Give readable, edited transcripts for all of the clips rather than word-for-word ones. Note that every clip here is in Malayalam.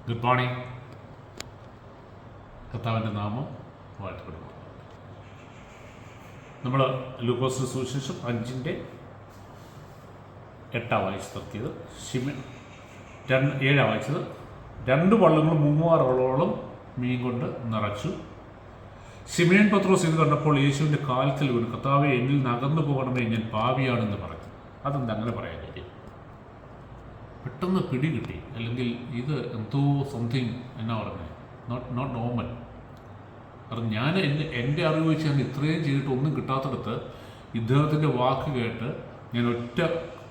Good morning. കർത്താവിൻ്റെ നാമം വാഴ്ത്തപ്പെടുന്നു. നമ്മൾ ലൂക്കോസിന്റെ സുവിശേഷം 5:8 വായിച്ച് നിർത്തിയത്. 7 വായിച്ചത്. 2 വള്ളങ്ങളും 3,000 ആളോളം മീൻ കൊണ്ട് നിറച്ചു. ശിമയോൻ പത്രോസ് ഇത് കണ്ടപ്പോൾ യേശുവിൻ്റെ കാൽക്കൽ വീണു, കർത്താവേ, എന്നിൽ നിന്ന് അകന്നു പോകണമേ, ഞാൻ പാപിയാണെന്ന് പറഞ്ഞു. അതെന്താ അങ്ങനെ പറയാൻ കാര്യം? പെട്ടെന്ന് പിടി കിട്ടി, അല്ലെങ്കിൽ ഇത് എന്തോ സംതിങ് എന്നാ പറഞ്ഞത്, നോട്ട് നോർമൽ. കാരണം ഞാൻ എൻ്റെ അറിവ് വെച്ച് ഞാൻ ഇത്രയും ചെയ്തിട്ട് ഒന്നും കിട്ടാത്തടത്ത് ഇദ്ദേഹത്തിൻ്റെ വാക്ക് കേട്ട് ഞാൻ ഒറ്റ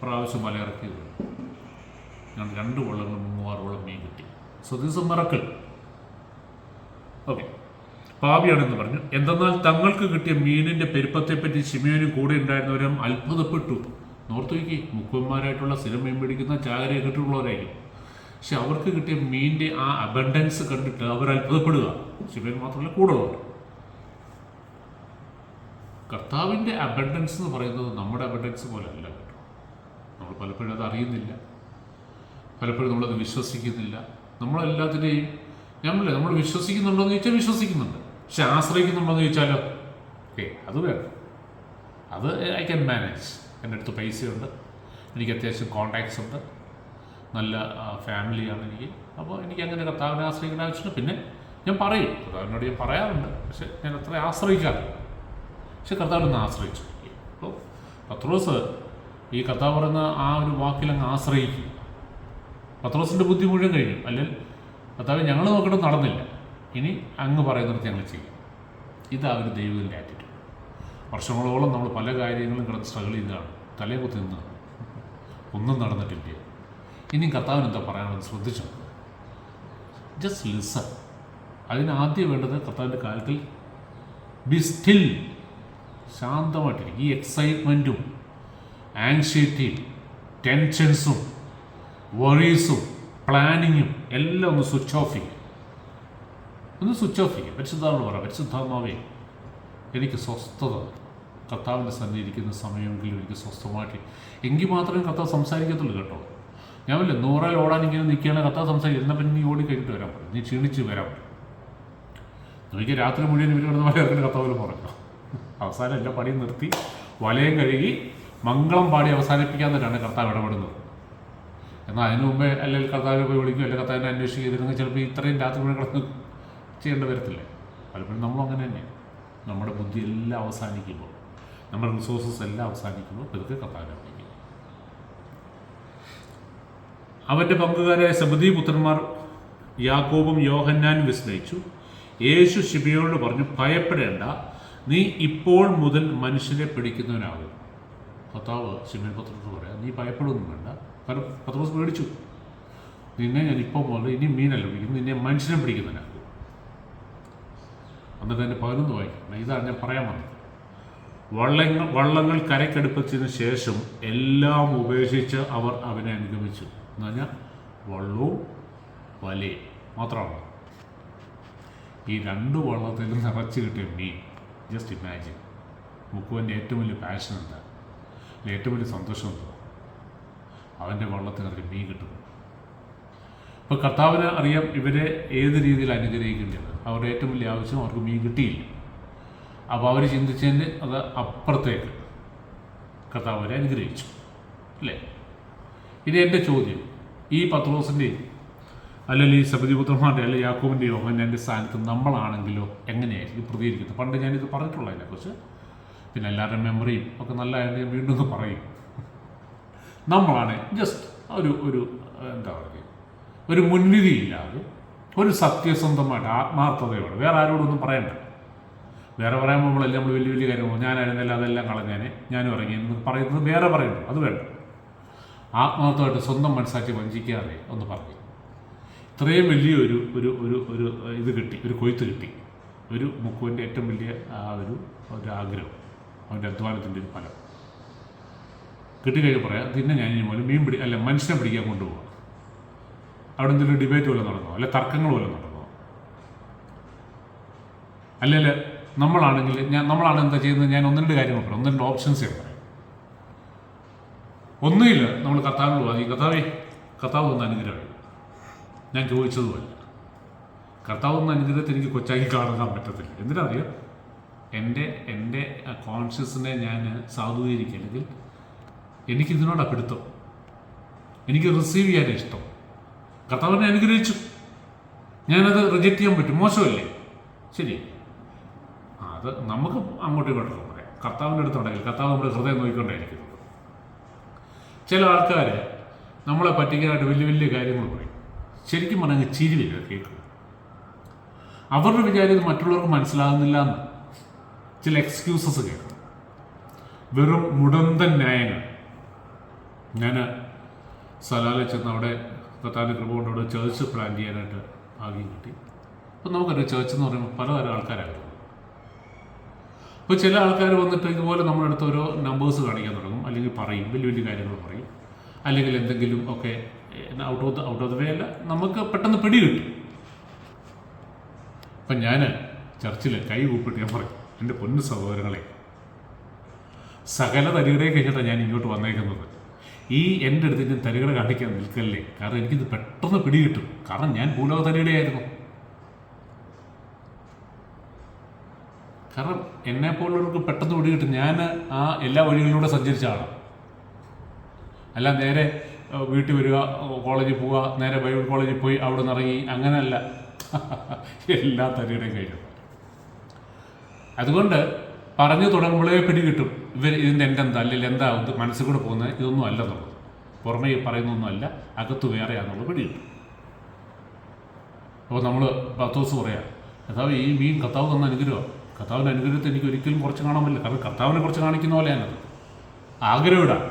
പ്രാവശ്യം വലയിറക്കി വീണു. ഞാൻ 2 വള്ളങ്ങളും 3,000 മീൻ കിട്ടി. So this a miracle. Okay, പാപിയാണെന്ന് പറഞ്ഞു. എന്തെന്നാൽ തങ്ങൾക്ക് കിട്ടിയ മീനിൻ്റെ പെരുപ്പത്തെപ്പറ്റി ശിമയോനും കൂടെ ഉണ്ടായിരുന്നവരും അത്ഭുതപ്പെട്ടു. നോർത്ത് വയ്ക്കി മുക്കുവന്മാരായിട്ടുള്ള സ്ഥിരം മീൻ പിടിക്കുന്ന ചാകരയെ കിട്ടുള്ളവരായിരിക്കും. പക്ഷെ അവർക്ക് കിട്ടിയ മീനിൻ്റെ ആ അബണ്ടൻസ് കണ്ടിട്ട് അവർ അത്ഭുതപ്പെടുക. ശിമയോൻ മാത്രമല്ല, കൂടുതലുണ്ട്. കർത്താവിൻ്റെ അബണ്ടൻസ് എന്ന് പറയുന്നത് നമ്മുടെ അബണ്ടൻസ് പോലെ അല്ല കേട്ടോ. നമ്മൾ പലപ്പോഴും അത് അറിയുന്നില്ല, പലപ്പോഴും നമ്മളത് വിശ്വസിക്കുന്നില്ല. നമ്മളെല്ലാത്തിൻ്റെയും നമ്മൾ വിശ്വസിക്കുന്നുണ്ടോ എന്ന് ചോദിച്ചാൽ വിശ്വസിക്കുന്നുണ്ട്, പക്ഷെ ആശ്രയിക്കുന്നുണ്ടോ എന്ന് ചോദിച്ചാലോ അത് വേണം. അത് ഐ ക്യാൻ മാനേജ്. എൻ്റെ അടുത്ത് പൈസയുണ്ട്, എനിക്ക് അത്യാവശ്യം കോണ്ടാക്ട്സ് ഉണ്ട്, നല്ല ഫാമിലിയാണ് എനിക്ക്. അപ്പോൾ എനിക്ക് അങ്ങനെ കർത്താവിനെ ആശ്രയിക്കേണ്ട ആവശ്യമില്ല. പിന്നെ ഞാൻ പറയും, കർത്താവിനോട് ഞാൻ പറയാറുണ്ട്, പക്ഷെ ഞാൻ അത്ര ആശ്രയിക്കാറില്ല. പക്ഷെ കർത്താവിനൊന്ന് ആശ്രയിച്ചു. അപ്പോൾ പത്രോസ് ഈ കർത്താവ് പറയുന്ന ആ ഒരു വാക്കിലങ്ങ് ആശ്രയിക്കും. പത്രോസിൻ്റെ ബുദ്ധി മുഴുവൻ കഴിഞ്ഞു. അല്ലെങ്കിൽ കർത്താവ് ഞങ്ങൾ നോക്കിയിട്ട് നടന്നില്ല, ഇനി അങ്ങ് പറയുന്നിടത്ത് ഞങ്ങൾ ചെയ്യും. ഇതാ ഒരു ദൈവത്തിൻ്റെ ആറ്റിറ്റ്യൂഡ്. വർഷങ്ങളോളം നമ്മൾ പല കാര്യങ്ങളും കിടന്ന് സ്ട്രഗിൾ ചെയ്തതാണ്, തലയെ കുത്തി നിന്നതാണ്, ഒന്നും നടന്നിട്ടില്ല. ഇനി കർത്താവിന് എന്താ പറയാനുള്ളത് ശ്രദ്ധിച്ചോ. Just listen. അതിനാദ്യം വേണ്ടത് കർത്താവിൻ്റെ കാലത്തിൽ ബി സ്റ്റിൽ, ശാന്തമായിട്ടിരിക്കും. ഈ എക്സൈറ്റ്മെൻറ്റും ആങ്സൈറ്റിയും ടെൻഷൻസും വറീസും പ്ലാനിങ്ങും എല്ലാം ഒന്ന് സ്വിച്ച് ഓഫ് ചെയ്യുക. പരിശുദ്ധാത്മാവ് പറയാം, പരിശുദ്ധാത്മാവേ, എനിക്ക് സ്വസ്ഥത, കർത്താവിൻ്റെ സന്നിധി ഇരിക്കുന്ന സമയമെങ്കിലും എനിക്ക് സ്വസ്ഥമായിട്ട്, എങ്കിൽ മാത്രമേ കർത്താവ് സംസാരിക്കത്തുള്ളൂ കേട്ടോ. ഞാൻ വല്ല 100 ഓടാൻ ഇങ്ങനെ നിൽക്കുകയാണെങ്കിൽ കർത്താവ് സംസാരിക്കും. എന്നാൽ പിന്നെ നീ ഓടി കഴിഞ്ഞിട്ട് വരാൻ പറ്റും, നീ ക്ഷീണിച്ച് വരാൻ പറ്റും. എനിക്ക് രാത്രി മുഴുവൻ ഇവർ കിടന്ന് വലയിറക്കുന്ന കർത്താവിൽ പറഞ്ഞു. അവസാനം എല്ലാ പണിയും നിർത്തി വലയം കഴുകി മംഗളം പാടി അവസാനിപ്പിക്കാന്നിട്ടാണ് കർത്താവ് ഇടപെടുന്നത്. എന്നാൽ അതിന് മുമ്പേ അല്ലെങ്കിൽ കർത്താവിനെ പോയി വിളിക്കും, അല്ലെങ്കിൽ കർത്താവിനെ അന്വേഷിക്കുകയായിരുന്നെങ്കിൽ ചിലപ്പോൾ ഇത്രയും രാത്രി മുഴുവൻ കിടന്ന് ചെയ്യേണ്ടി വരത്തില്ലേ. പലപ്പോഴും നമ്മളും അങ്ങനെ തന്നെയാണ്. നമ്മുടെ ബുദ്ധി എല്ലാം അവസാനിക്കുമ്പോൾ, നമ്മുടെ റിസോഴ്സസ് എല്ലാം അവസാനിക്കുമ്പോൾ ഇതൊക്കെ കർത്താവിനെ വിളിക്കും. അവൻ്റെ പങ്കുകാരായ സെബദീ പുത്രന്മാർ യാക്കോബും യോഹന്നാനും വിസ്മയിച്ചു. യേശു ശിമയോനോട് പറഞ്ഞു, ഭയപ്പെടേണ്ട, നീ ഇപ്പോൾ മുതൽ മനുഷ്യരെ പിടിക്കുന്നവനാകും. കർത്താവ് ശിമയോൻ പത്രോസിനോട് പറയാം, നീ ഭയപ്പെടുകയൊന്നും വേണ്ട. കാരണം പത്രോസ് പേടിച്ചു. നിന്നെ ഞാൻ ഇപ്പോൾ മുതൽ ഇനി മീനല്ല പിടിക്കുന്നത്, നിന്നെ മനുഷ്യനെ പിടിക്കുന്നവനാകും. എന്നിട്ട് എൻ്റെ 11 വായിക്കണം. ഇതാണ് ഞാൻ പറയാൻ വന്നത്. വള്ളങ്ങൾ കരയ്ക്കടുപ്പിച്ചതിന് ശേഷം എല്ലാം ഉപേക്ഷിച്ച് അവർ അവനെ അനുഗമിച്ചു. എന്ന് പറഞ്ഞാൽ വള്ളവും വലയും മാത്രമാണ്. ഈ 2 വള്ളത്തിലും നിറച്ച് കിട്ടിയ മീൻ. Just imagine. മുക്കുവൻ്റെ ഏറ്റവും വലിയ പാഷൻ എന്താ, ഏറ്റവും വലിയ സന്തോഷം എന്താ? അവൻ്റെ വള്ളത്തിൽ നിറച്ച് മീൻ കിട്ടുന്നു. ഇപ്പോൾ കർത്താവിന് അറിയാം ഇവരെ ഏത് രീതിയിൽ അനുഗ്രഹിക്കേണ്ടത്. അവരുടെ ഏറ്റവും വലിയ ആവശ്യം അവർക്ക് മീൻ കിട്ടിയില്ല. അപ്പോൾ അവർ ചിന്തിച്ചതിൻ്റെ അത് അപ്പുറത്തേക്ക് കർത്താവ് അവരെ അനുഗ്രഹിച്ചു, അല്ലേ? ഇനി എൻ്റെ ചോദ്യം, ഈ പത്രോസിൻ്റെയും അല്ലെങ്കിൽ ഈ സബദിപുത്രന്മാരുടെ അല്ലെങ്കിൽ യാക്കോബിൻ്റെ യോഹന്നാൻ്റെ സ്ഥാനത്ത് നമ്മളാണെങ്കിലോ എങ്ങനെയായിരിക്കും പ്രതികരിക്കുന്നത്? പണ്ട് ഞാനിത് പറഞ്ഞിട്ടുള്ള അതിനെക്കുറിച്ച്, പിന്നെ എല്ലാവരുടെ മെമ്മറിയും ഒക്കെ നല്ലതായത് ഞാൻ വീണ്ടും ഒന്ന് പറയും. നമ്മളാണ് ജസ്റ്റ് ഒരു എന്താ പറയുക, ഒരു മുൻവിധിയില്ലാതെ, ഒരു സത്യസന്ധമായിട്ട് ആത്മാർത്ഥതയോടെ, വേറെ ആരോടൊന്നും പറയണ്ട. വേറെ പറയുമ്പോൾ നമ്മളെല്ലാം നമ്മൾ വലിയ വലിയ കാര്യങ്ങൾ, ഞാനായിരുന്നല്ല അതെല്ലാം കളഞ്ഞാനെ, ഞാനും ഇറങ്ങി എന്ന് പറയുന്നത് വേറെ പറയുന്നു, അത് വേണ്ട. ആത്മാർത്ഥമായിട്ട് സ്വന്തം മനസ്സാക്കി വഞ്ചിക്കാതെ ഒന്ന് പറഞ്ഞു. ഇത്രയും വലിയൊരു ഒരു ഒരു ഒരു ഇത് കിട്ടി, ഒരു കൊയ്ത്ത് കിട്ടി. ഒരു മുക്കുവിൻ്റെ ഏറ്റവും വലിയ ഒരു ആഗ്രഹം, അവൻ്റെ അധ്വാനത്തിൻ്റെ ഒരു ഫലം കിട്ടിക്കഴിഞ്ഞ് പറയാം, പിന്നെ ഞാൻ ഇനി മുതൽ മനുഷ്യനെ പിടിക്കാൻ കൊണ്ടുപോകാം. അവിടെ എന്തെങ്കിലും ഡിബേറ്റ് വല്ലതും നടന്നോ, അല്ലെ തർക്കങ്ങൾ വല്ലതും നടന്നോ? അല്ലെങ്കിൽ നമ്മളാണ് എന്താ ചെയ്യുന്നത്? ഞാൻ 1-2 കാര്യങ്ങൾ പറയാം, 1-2 ഓപ്ഷൻസ് ഞാൻ പറയാം. ഒന്നുമില്ല, നമ്മൾ കർത്താവിനോട് വാങ്ങി, കർത്താവ് ഒന്ന് അനുഗ്രഹം, ഞാൻ ചോദിച്ചതുമല്ല. കർത്താവ് എന്ന അനുഗ്രഹത്തെ എനിക്ക് കൊച്ചാക്കി കാണാൻ പറ്റത്തില്ല. എന്തിനറിയാം, എൻ്റെ കോൺഷ്യസിനെ ഞാൻ സാധൂകരിക്കുക, അല്ലെങ്കിൽ എനിക്കിതിനോടാണ് പിടുത്തം, എനിക്ക് റിസീവ് ചെയ്യാൻ ഇഷ്ടം. കർത്താവിനെ അനുഗ്രഹിച്ചു, ഞാനത് റിജക്റ്റ് ചെയ്യാൻ പറ്റും, മോശമല്ലേ? ശരി, അത് നമുക്ക് അങ്ങോട്ടും ഇങ്ങോട്ടും പറയാം. കർത്താവിൻ്റെ അടുത്തുണ്ടെങ്കിൽ കർത്താവ് നമ്മുടെ ഹൃദയം നോക്കിക്കൊണ്ടായിരിക്കുന്നത്. ചില ആൾക്കാർ നമ്മളെ പറ്റിക്കാനായിട്ട് വലിയ വലിയ കാര്യങ്ങൾ പറയും. ശരിക്കും പറഞ്ഞാൽ ചിരി വരിക കേൾക്കുക. അവരുടെ വിചാരം മറ്റുള്ളവർക്ക് മനസ്സിലാകുന്നില്ല എന്ന്. ചില എക്സ്ക്യൂസസ് കേൾക്കും, വെറും മുടന്തൻ ന്യായങ്ങൾ. ഞാൻ സലാലിൽ ചെന്ന് അവിടെ കർത്താവിൻ്റെ കൃപ കൊണ്ട് അവിടെ ചേർച്ച് പ്ലാൻ ചെയ്യാനായിട്ട് ഭാഗ്യം കിട്ടി. അപ്പോൾ നമുക്കറിയാം, ചേർച്ച് എന്ന് പറയുമ്പോൾ പലതരം ആൾക്കാരായിരുന്നു. അപ്പോൾ ചില ആൾക്കാർ വന്നിട്ട് ഇതുപോലെ നമ്മുടെ അടുത്ത് ഓരോ നമ്പേഴ്സ് കാണിക്കാൻ തുടങ്ങും, അല്ലെങ്കിൽ പറയും, വലിയ വലിയ കാര്യങ്ങൾ പറയും, അല്ലെങ്കിൽ എന്തെങ്കിലും ഒക്കെ ഔട്ട് ഓഫ് ദ വേ അല്ല, നമുക്ക് പെട്ടെന്ന് പിടി കിട്ടും. അപ്പം ഞാൻ ചർച്ചിൽ കൈ കൂപ്പിട്ട് ഞാൻ പറയും, എൻ്റെ പൊന്നു സഹോദരങ്ങളെ, സകല തരികടയെ കഴിഞ്ഞിട്ടാണ് ഞാൻ ഇങ്ങോട്ട് വന്നേക്കുന്നത്. ഈ എൻ്റെ അടുത്ത് ഞാൻ തരികട കാണിക്കാൻ നിൽക്കല്ലേ, കാരണം എനിക്കിത് പെട്ടെന്ന് പിടി കിട്ടും. കാരണം ഞാൻ ഭൂലോക തരികടയായിരുന്നു. കാരണം എന്നെപ്പോലുള്ളവർക്ക് പെട്ടെന്ന് പിടി കിട്ടും. ഞാൻ ആ എല്ലാ വഴികളിലൂടെ സഞ്ചരിച്ച ആളാണ്. അല്ല നേരെ വീട്ടിൽ വരിക, കോളേജിൽ പോവുക, നേരെ ബൈബിൾ കോളേജിൽ പോയി അവിടെ നിന്ന് ഇറങ്ങി, അങ്ങനെയല്ല. എല്ലാ തരികടയും കഴിഞ്ഞു. അതുകൊണ്ട് പറഞ്ഞു തുടങ്ങുമ്പോഴേ പിടി കിട്ടും ഇതിൻ്റെ എൻ്റെ എന്താ, അല്ലെങ്കിൽ എന്താ മനസ്സിൽ കൂടെ പോകുന്നത്, ഇതൊന്നും അല്ലെന്നുള്ളത്, പുറമേ പറയുന്നൊന്നും അല്ല, അകത്ത് വേറെയാണെന്നുള്ളത് പിടി കിട്ടും. അപ്പോൾ നമ്മൾ പത്തോസ് പറയാം, കർത്താവ് ഈ മീൻ കർത്താവ് തന്ന അനുഗ്രഹം, കർത്താവിൻ്റെ അനുഗ്രഹത്തെ എനിക്ക് ഒരിക്കലും കുറച്ച് കാണാൻ പറ്റില്ല. കാരണം കർത്താവിനെ കുറച്ച് കാണിക്കുന്ന പോലെയാണത്. ആഗ്രഹമിടാം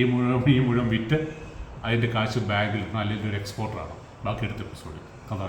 ഈ മുഴുവൻ വിറ്റ് അതിൻ്റെ കാശ് ബാഗിൽ അല്ലെങ്കിൽ ഒരു എക്സ്പോർട്ടറാണ്. ബാക്കി എടുത്ത എപ്പിസോഡിൽ കഥാ